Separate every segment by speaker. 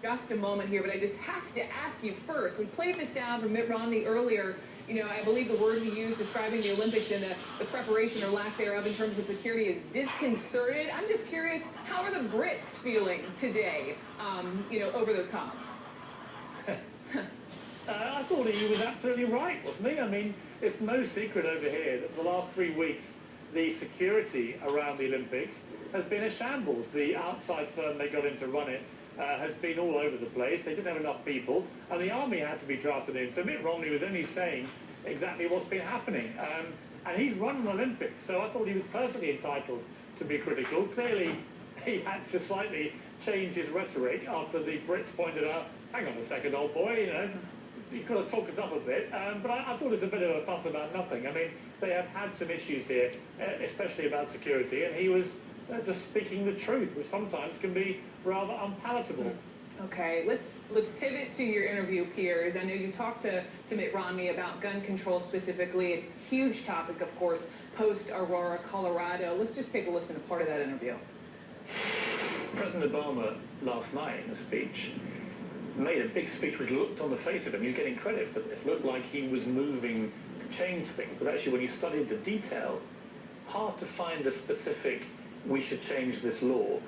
Speaker 1: just a moment here, but I just have to ask you first. We played the sound from Mitt Romney earlier. You know, I believe the word he used describing the Olympics and the preparation or lack thereof in terms of security is disconcerted. I'm just curious, how are the Brits feeling today, you know, over those comments?
Speaker 2: I thought he was absolutely right, wasn't he? I mean, it's no secret over here that for the last 3 weeks, the security around the Olympics has been a shambles. The outside firm they got in to run it has been all over the place. They didn't have enough people, and the army had to be drafted in. So Mitt Romney was only saying exactly what's been happening. And he's run an Olympics, so I thought he was perfectly entitled to be critical. Clearly, he had to slightly change his rhetoric after the Brits pointed out, hang on a second, old boy, you know, you've got to talk us up a bit. But I thought it was a bit of a fuss about nothing. I mean, they have had some issues here, especially about security, and he was just speaking the truth, which sometimes can be rather unpalatable.
Speaker 1: Okay, let's pivot to your interview, Piers. I know you talked to Mitt Romney about gun control specifically, a huge topic, of course, post-Aurora, Colorado. Let's just take a listen to part of that interview.
Speaker 2: President Obama last night in a speech made a big speech which looked on the face of him, he's getting credit for this, looked like he was moving to change things, but actually when you studied the detail, hard to find a specific, we should change this law.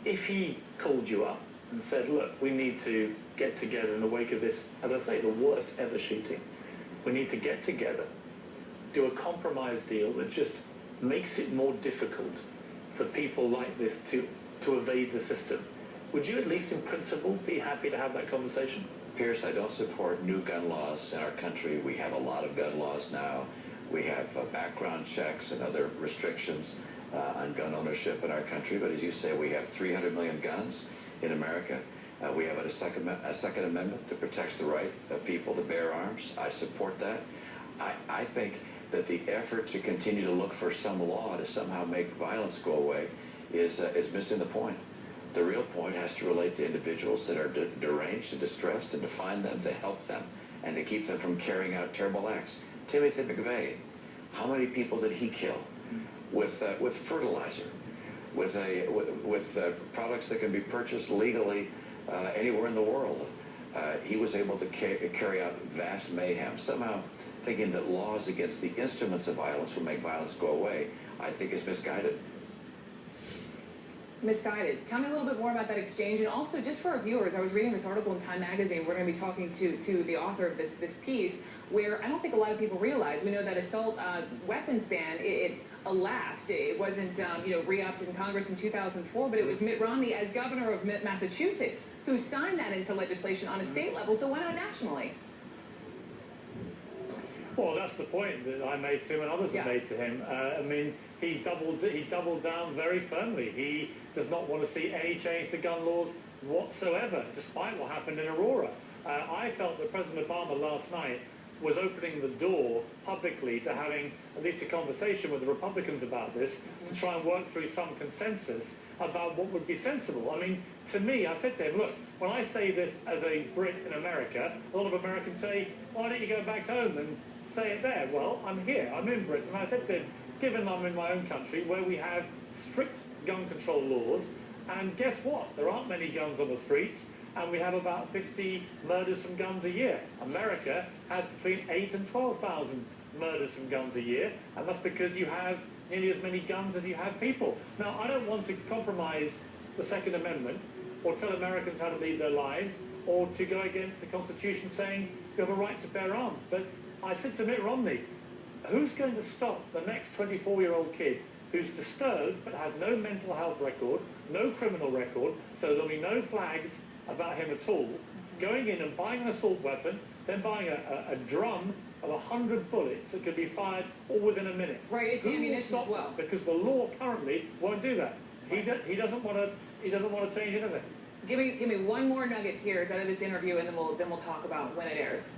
Speaker 2: If he called you up and said, look, we need to get together in the wake of this, as I say, the worst ever shooting, we need to get together, do a compromise deal that just makes it more difficult for people like this to evade the system, would you at least in principle be happy to have that conversation?
Speaker 3: Pierce, I don't support new gun laws in our country. We have a lot of gun laws now. We have background checks and other restrictions on gun ownership in our country. But as you say, we have 300 million guns in America. We have a second Amendment that protects the right of people to bear arms. I support that. I think that the effort to continue to look for some law to somehow make violence go away is missing the point. The real point has to relate to individuals that are deranged and distressed, and to find them, to help them, and to keep them from carrying out terrible acts. Timothy McVeigh, how many people did he kill with fertilizer, with products that can be purchased legally anywhere in the world? He was able to carry out vast mayhem. Somehow thinking that laws against the instruments of violence will make violence go away, I think is misguided.
Speaker 1: Misguided. Tell me a little bit more about that exchange, and also just for our viewers, I was reading this article in Time Magazine. We're going to be talking to the author of this piece, where I don't think a lot of people realize. We know that assault weapons ban, it elapsed. It wasn't you know, re-upped in Congress in 2004, but it was Mitt Romney as governor of Massachusetts who signed that into legislation on a state level. So why not nationally?
Speaker 2: Well, that's the point that I made to him and others have made to him. I mean, he doubled down very firmly. He does not want to see any change to gun laws whatsoever, despite what happened in Aurora. I felt that President Obama last night was opening the door publicly to having at least a conversation with the Republicans about this, to try and work through some consensus about what would be sensible. I mean, to me, I said to him, look, when I say this as a Brit in America, a lot of Americans say, why don't you go back home and say it there? Well, I'm here, I'm in Britain, and I said to him, given I'm in my own country where we have strict gun control laws, and guess what? There aren't many guns on the streets, and we have about 50 murders from guns a year. America has between 8,000 and 12,000 murders from guns a year, and that's because you have nearly as many guns as you have people. Now, I don't want to compromise the Second Amendment or tell Americans how to lead their lives, or to go against the Constitution saying you have a right to bear arms. But I said to Mitt Romney, who's going to stop the next 24-year-old kid who's disturbed but has no mental health record, no criminal record, so there'll be no flags about him at all, going in and buying an assault weapon, then buying a drum of 100 bullets that can be fired all within a minute?
Speaker 1: Right, it's ammunition as well.
Speaker 2: Because the law currently won't do that. He doesn't want to change anything.
Speaker 1: Give me one more nugget, Piers, out of this interview, and then we'll talk about when it airs.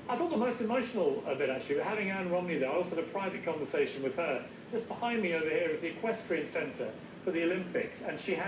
Speaker 2: I thought the most emotional bit, actually, having Anne Romney there, I also had a private conversation with her. Just behind me over here is the equestrian centre for the Olympics, and she had